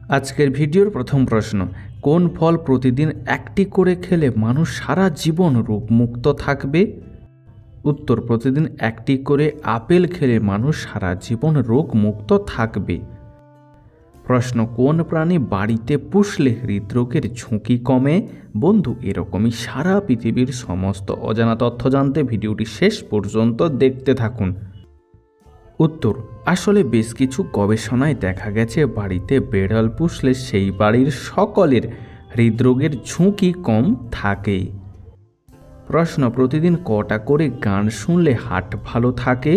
আজকের ভিডিওর প্রথম প্রশ্ন, কোন ফল প্রতিদিন একটি করে খেলে মানুষ সারা জীবন রোগমুক্ত থাকবে? উত্তর, প্রতিদিন একটি করে আপেল খেলে মানুষ সারা জীবন রোগমুক্ত থাকবে। প্রশ্ন, কোন প্রাণী বাড়িতে পুষলে হৃদরোগের ঝুঁকি কমে? বন্ধু, এরকমই সারা পৃথিবীর সমস্ত অজানা তথ্য জানতে ভিডিওটি শেষ পর্যন্ত দেখতে থাকুন। উত্তর, আসলে বেশ কিছু গবেষণায় দেখা গেছে বাড়িতে বেড়াল পুষলে সেই বাড়ির সকলের হৃদরোগের ঝুঁকি কম থাকে। প্রশ্ন, প্রতিদিন কটা করে গান শুনলে হার্ট ভালো থাকে?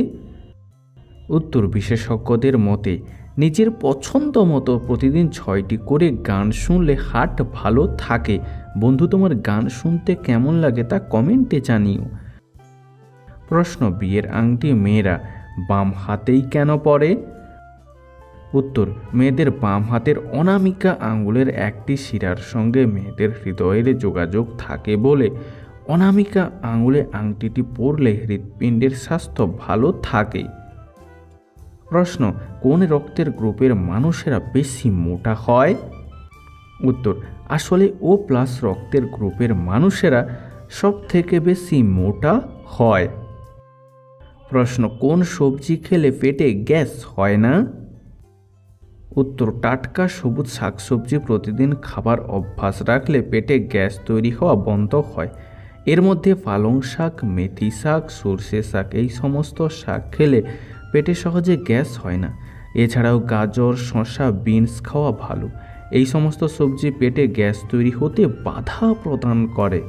উত্তর, বিশেষজ্ঞদের মতে নিজের পছন্দ মতো প্রতিদিন 6টি করে গান শুনলে হার্ট ভালো থাকে। বন্ধু, তোমার গান শুনতে কেমন লাগে তা কমেন্টে জানিও। প্রশ্ন, বিয়ের আংটি মেয়েরা বাম হাতেই কেন পরে? উত্তর, মেয়েদের বাম হাতের অনামিকা আঙ্গুলের একটি শিরার সঙ্গে মেয়েদের হৃদয়ের যোগাযোগ থাকে বলে অনামিকা আঙ্গুলে আংটিটি পরলে হৃৎপিণ্ডের স্বাস্থ্য ভালো থাকে। প্রশ্ন, কোন রক্তের গ্রুপের মানুষেরা বেশি মোটা হয়? উত্তর, আসলে ও প্লাস রক্তের গ্রুপের মানুষেরা সব থেকে বেশি মোটা হয়। প্রশ্ন, কোন সবজি খেলে পেটে গ্যাস হয় না? উত্তর, টাটকা সবুজ শাকসবজি প্রতিদিন খাবার অভ্যাস রাখলে পেটে গ্যাস তৈরি হওয়া বন্ধ হয়। এর মধ্যে পালং শাক, মেথি শাক, সর্ষে শাক এই সমস্ত শাক খেলে পেটে সহজে গ্যাস হয় না। এছাড়াও গাজর, শসা, বিনস খাওয়া ভালো। এই সমস্ত সবজি পেটে গ্যাস তৈরি হতে বাধা প্রদান করে।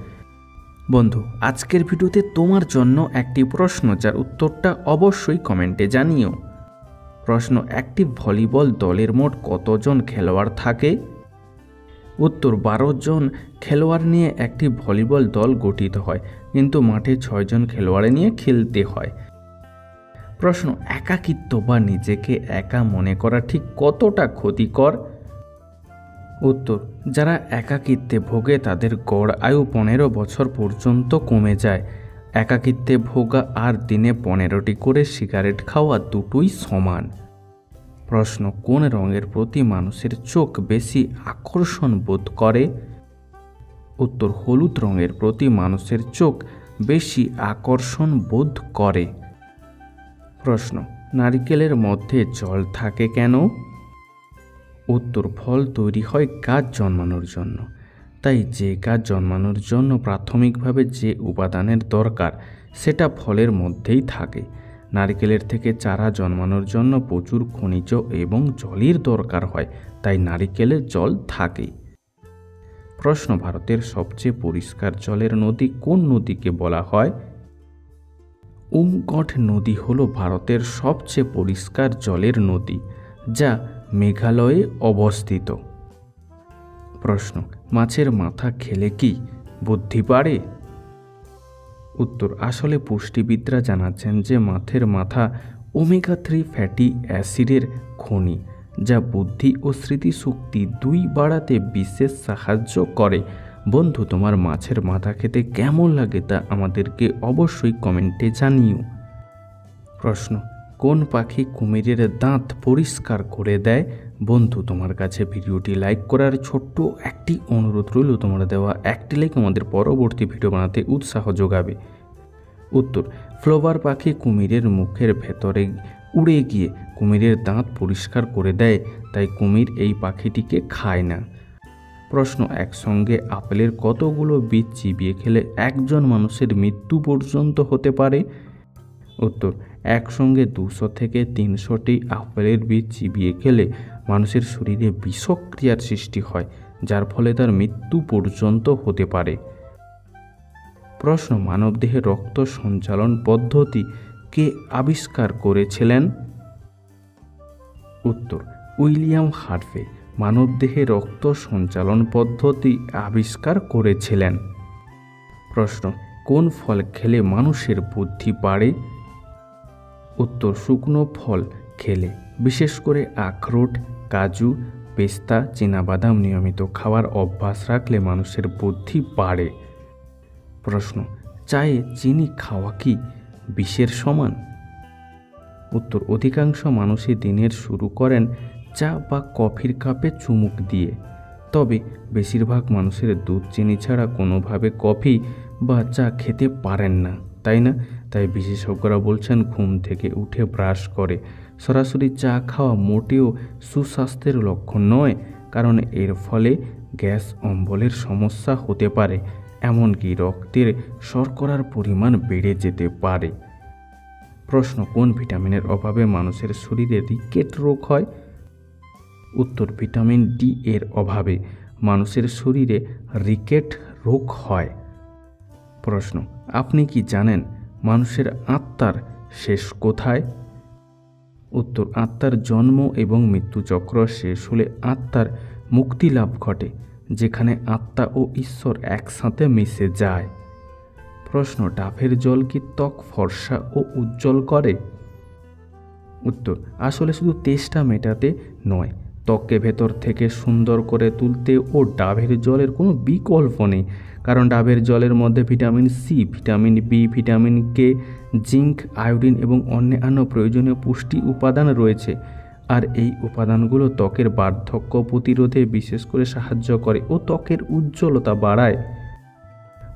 বন্ধু, আজকের ভিডিওতে তোমার জন্য একটি প্রশ্ন, যার উত্তরটা অবশ্যই কমেন্টে জানিও। প্রশ্ন, একটি ভলিবল দলের মোট কতজন খেলোয়াড় থাকে? উত্তর, 12 জন খেলোয়াড় নিয়ে একটি ভলিবল দল গঠিত হয়, কিন্তু মাঠে 6 জন খেলোয়াড় নিয়ে খেলতে হয়। প্রশ্ন, একাকিত্ব বা নিজেকে একা মনে করা ঠিক কতটা ক্ষতিকর? উত্তর, যারা একাকিত্বে ভোগে তাদের গড় আয়ু 15 বছর পর্যন্ত কমে যায়। একাকিত্বে ভোগা আর দিনে 15টি করে সিগারেট খাওয়া দুটোই সমান। প্রশ্ন, কোন রঙের প্রতি মানুষের চোখ বেশি আকর্ষণ বোধ করে? উত্তর, হলুদ রঙের প্রতি মানুষের চোখ বেশি আকর্ষণ বোধ করে। প্রশ্ন, নারকেলের মধ্যে জল থাকে কেন? উত্তর, ফল তৈরি হয় গাছ জন্মানোর জন্য। তাই যে গাছ জন্মানোর জন্য প্রাথমিকভাবে যে উপাদানের দরকার সেটা ফলের মধ্যেই থাকে। নারকেলের থেকে চারা জন্মানোর জন্য প্রচুর খনিজ এবং জলের দরকার হয়, তাই নারকেলের জল থাকে। প্রশ্ন, ভারতের সবচেয়ে পরিষ্কার জলের নদী কোন নদীকে বলা হয়? উমগঠ নদী হলো ভারতের সবচেয়ে পরিষ্কার জলের নদী, যা মেঘালয়ে অবস্থিত। প্রশ্ন, মাছের মাথা খেলে কি বুদ্ধি বাড়ে? উত্তর, আসলে পুষ্টিবিদরা জানাচ্ছেন যে মাছের মাথা ওমেগা 3 ফ্যাটি অ্যাসিডের খনি, যা বুদ্ধি ও স্মৃতিশক্তি দুই বাড়াতে বিশেষ সাহায্য করে। বন্ধু, তোমার মাছের মাথা খেতে কেমন লাগে তা আমাদেরকে অবশ্যই কমেন্টে জানিও। প্রশ্ন, কোন পাখি কুমিরের দাঁত পরিষ্কার করে দেয়? বন্ধু, তোমার কাছে ভিডিওটি লাইক করার ছোট্ট একটি অনুরোধ রইল। তোমরা দেওয়া একটি লাইক আমাদের পরবর্তী ভিডিও বানাতে উৎসাহ যোগাবে। উত্তর, ফ্লোবার পাখি কুমিরের মুখের ভেতরে উড়ে গিয়ে কুমিরের দাঁত পরিষ্কার করে দেয়, তাই কুমির এই পাখিটিকে খায় না। প্রশ্ন, একসঙ্গে আপেলের কতগুলো বীজ চিবিয়ে খেলে একজন মানুষের মৃত্যু পর্যন্ত হতে পারে? উত্তর, একসঙ্গে 200 থেকে 300টি আপেলের বীজ চিবিয়ে খেলে মানুষের শরীরে বিষক্রিয়ার সৃষ্টি হয়, যার ফলে তার মৃত্যু পর্যন্ত হতে পারে। প্রশ্ন, মানবদেহে রক্ত সঞ্চালন পদ্ধতি কে আবিষ্কার করেছিলেন? উত্তর, উইলিয়াম হার্ভে মানবদেহে রক্ত সঞ্চালন পদ্ধতি আবিষ্কার করেছিলেন। প্রশ্ন, কোন ফল খেলে মানুষের বুদ্ধি বাড়ে? উত্তর, শুকনো ফল খেলে, বিশেষ করে আখরোট, কাজু, পেস্তা, চীনাবাদাম নিয়মিত খাওয়ার অভ্যাস রাখলে মানুষের বুদ্ধি বাড়ে। প্রশ্ন, চায়ে চিনি খাওয়া কি বিষের সমান? উত্তর, অধিকাংশ মানুষই দিনের শুরু করেন চা বা কফির কাপে চুমুক দিয়ে। তবে বেশিরভাগ মানুষের দুধ চিনি ছাড়া কোনোভাবে কফি বা চা খেতে পারেন না, তাই না? তাই বিশেষজ্ঞরা বলছেন ঘুম থেকে উঠে ব্রাশ করে সরাসরি চা খাওয়া মোটেও সুস্বাস্থ্যের লক্ষণ নয়, কারণ এর ফলে গ্যাস অম্বলের সমস্যা হতে পারে, এমনকি রক্তের শর্করার পরিমাণ বেড়ে যেতে পারে। প্রশ্ন, কোন ভিটামিনের অভাবে মানুষের শরীরে রিকেট রোগ হয়? উত্তর, ভিটামিন ডি এর অভাবে মানুষের শরীরে রিকেট রোগ হয়। প্রশ্ন, আপনি কি জানেন মানুষের আত্মার শেষ কোথায়? উত্তর, আত্মার জন্ম এবং মৃত্যুচক্র শেষ হলে আত্মার মুক্তি লাভ ঘটে, যেখানে আত্মা ও ঈশ্বর একসাথে মিশে যায়। প্রশ্ন, ডাবের জল কি ত্বক ফর্সা ও উজ্জ্বল করে? উত্তর, আসলে শুধু তেষ্টা মেটাতে নয়, ত্বককে ভেতর থেকে সুন্দর করে তুলতে ও ডাবের জলের কোনো বিকল্প নেই, কারণ ডাবের জলের মধ্যে vitamin C, vitamin B, vitamin K, zinc, iodine এবং অন্যান্য প্রয়োজনীয় পুষ্টি উপাদান রয়েছে। আর এই উপাদানগুলো ত্বকের বার্ধক্য প্রতিরোধে বিশেষ করে সাহায্য করে ও ত্বকের উজ্জ্বলতা বাড়ায়।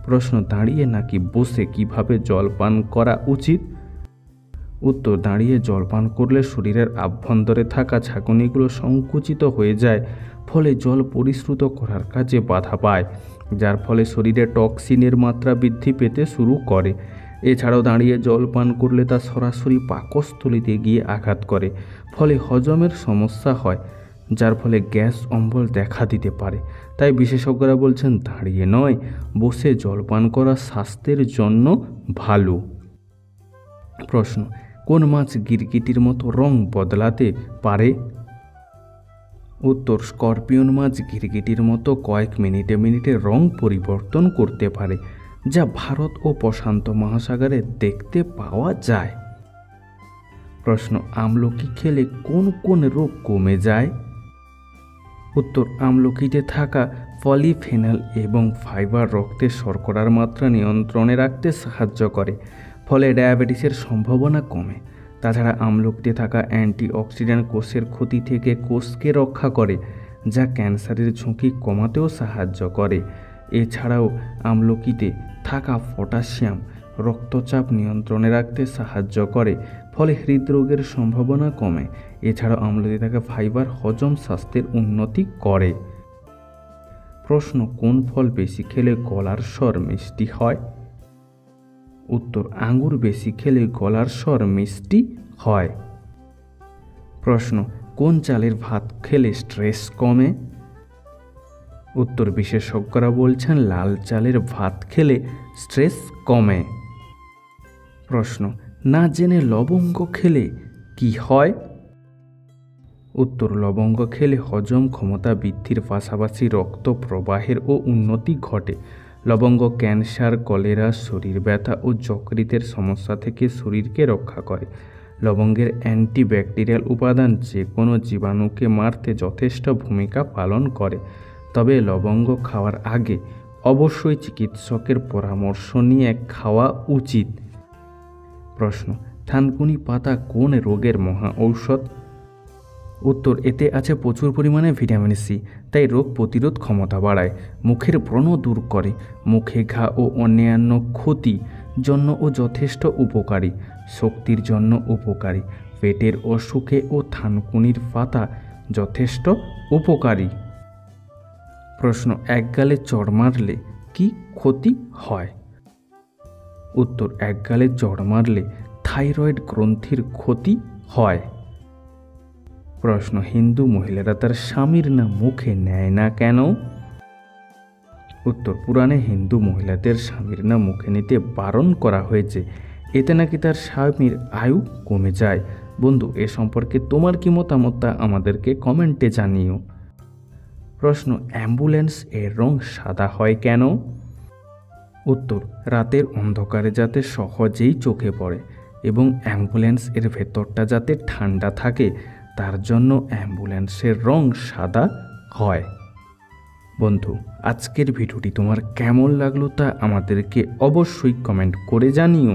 প্রশ্ন, দাঁড়িয়ে নাকি বসে কিভাবে জল পান করা উচিত? উত্তর, দাঁড়িয়ে জল পান করলে শরীরের আভ্যন্তরে থাকা ঝাঁকুনিগুলো সংকুচিত হয়ে যায়, ফলে জল পরিশ্রুত করার কাজে বাধা পায়, যার ফলে শরীরে টক্সিনের মাত্রা বৃদ্ধি পেতে শুরু করে। এছাড়াও দাঁড়িয়ে জল পান করলে তা সরাসরি পাকস্থলীতে গিয়ে আঘাত করে, ফলে হজমের সমস্যা হয়, যার ফলে গ্যাস অম্বল দেখা দিতে পারে। তাই বিশেষজ্ঞরা বলছেন দাঁড়িয়ে নয়, বসে জল পান করা স্বাস্থ্যের জন্য ভালো। প্রশ্ন, কোন মাছ গিরগিটির মতো রং বদলাতে পারে? উত্তর, স্করপিয়ন মাছ গিরগিটির মতো কয়েক মিনিটে রং পরিবর্তন করতে পারে, যা ভারত ও প্রশান্ত মহাসাগরে দেখতে পাওয়া যায়। প্রশ্ন, আমলকি খেলে কোন কোন রোগ কমে যায়? উত্তর, আমলকিতে থাকা পলিফেনল এবং ফাইবার রক্তে শর্করার মাত্রা নিয়ন্ত্রণে রাখতে সাহায্য করে, ফলে ডায়াবেটিসের সম্ভাবনা কমে। তাছাড়া আমলকিতে থাকা অ্যান্টিঅক্সিডেন্ট কোষের ক্ষতি থেকে কোষকে রক্ষা করে, যা ক্যান্সারের ঝুঁকি কমাতেও সাহায্য করে। এছাড়াও আমলকিতে থাকা পটাশিয়াম রক্তচাপ নিয়ন্ত্রণে রাখতে সাহায্য করে, ফলে হৃদরোগের সম্ভাবনা কমে। এছাড়াও আমলকিতে থাকা ফাইবার হজম স্বাস্থ্যের উন্নতি করে। প্রশ্ন, কোন ফল বেশি খেলে গলার স্বর মিষ্টি হয়? উত্তর, আঙ্গুর বেশি খেলে গলার স্বর মিষ্টি হয়। প্রশ্ন, কোন চালের ভাত খেলে স্ট্রেস কমে? উত্তর, বিশেষজ্ঞরা বলছেন লাল চালের ভাত খেলে স্ট্রেস কমে। প্রশ্ন, না জেনে লবঙ্গ খেলে কি হয়? উত্তর, লবঙ্গ খেলে হজম ক্ষমতা বৃদ্ধির পাশাপাশি রক্ত প্রবাহের ও উন্নতি ঘটে। লবঙ্গ ক্যান্সার, কলেরা, শরীর ব্যথা ও যকৃতের সমস্যা থেকে শরীরকে রক্ষা করে। লবঙ্গের অ্যান্টিব্যাকটেরিয়াল উপাদান যে কোনো জীবাণুকে মারতে যথেষ্ট ভূমিকা পালন করে, তবে লবঙ্গ খাওয়ার আগে অবশ্যই চিকিৎসকের পরামর্শ নিয়ে খাওয়া উচিত। প্রশ্ন, থানকুনি পাতা কোন রোগের মহা ঔষধ? উত্তর, এতে আছে প্রচুর পরিমাণে ভিটামিন সি, তাই রোগ প্রতিরোধ ক্ষমতা বাড়ায়, মুখের ব্রণ দূর করে, মুখে ঘা ও অন্যান্য ক্ষতির জন্য ও যথেষ্ট উপকারী, শক্তির জন্য উপকারী, পেটের অসুখে ও থানকুনির পাতা যথেষ্ট উপকারী। প্রশ্ন, এক গালে চড় মারলে কি ক্ষতি হয়? উত্তর, এক গালে চড় মারলে থাইরয়েড গ্রন্থির ক্ষতি হয়। প্রশ্ন, হিন্দু মহিলারা তার স্বামীর নাম মুখে নেয় না কেন? উত্তর, পুরাণে হিন্দু মহিলাদের স্বামীর নাম মুখে নিতে বারণ করা হয়েছে, এতে নাকি তার স্বামীর আয়ু কমে যায়। বন্ধু, এ সম্পর্কে তোমার কি মতামত তা আমাদেরকে কমেন্টে জানিও। প্রশ্ন, অ্যাম্বুলেন্স এর রং সাদা হয় কেন? উত্তর, রাতের অন্ধকারে যাতে সহজেই চোখে পড়ে এবং অ্যাম্বুলেন্স এর ভেতরটা যাতে ঠান্ডা থাকে, তার জন্য অ্যাম্বুলেন্সের রং সাদা হয়। বন্ধু, আজকের ভিডিওটি তোমার কেমন লাগলো তা আমাদেরকে অবশ্যই কমেন্ট করে জানিও।